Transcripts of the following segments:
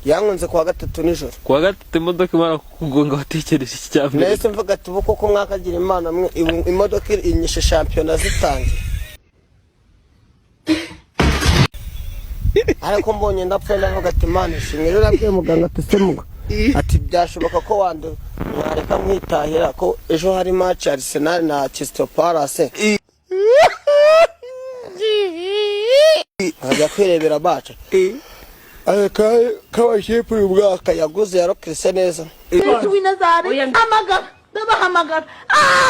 yankunze kuwa gatatu nijoro. Kuwa gatatu imodoka imara kukugonga watekereje iki cyambere? Nahise mvuga ati ubu koko mwakagira Imana mwe imodoka inyishe shampiyona zitangiye. Ariko mbonye ndapfa ndavuga ati Imana ishimwe. Rero nabwiye muganga ati semuga ati byashoboka ko wareka mwitahira ko ejo hari match Arsenal na Crystal Palace. Ajya kwirebera baca. Areka kabashepu ubwaka yaguze yarokrise neza. Winazari amagara ndabahamagara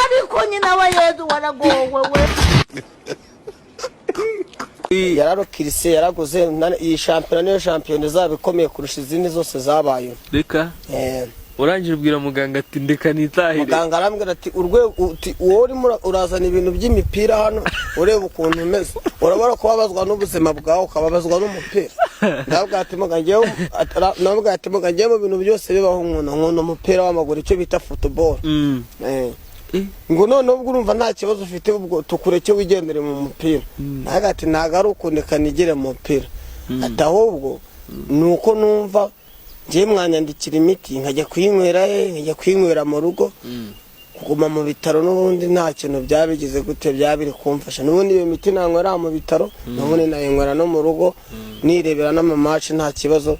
ariko nyina wa Yezu waragowe we. Yararokrise yaraguze iyi shampiyona niyo shampiyona zabikomeye kurusha izindi zose zabaye. Reka urangije ubwira muganga ati ndeka nitahire. Muganga arambwira ati wowe urazana ibintu by'imipira hano ureba ukuntu umeze urabara kubabazwa n'ubuzima bwawe ukababazwa n'umupira. Ndabwira ati muganga mu bintu byose bibaho nk'uno umupira w'amaguru icyo bita football. Ngo none ubwo urumva nta kibazo ufite ubwo tukureke wigendere mu mupira. Ati ntago ari ukundeka nigire mu mupira. Ati ahubwo nuko numva ngiye mwanyandikira imiti nkajya kwinywera mu rugo kuguma mu bitaro n'ubundi nta kintu byabigize gute byabiri kumfasha. N'ubundi iyo miti nanywera mu bitaro n'ubundi nayinywera no mu rugo nirebera n'amamatch nta kibazo.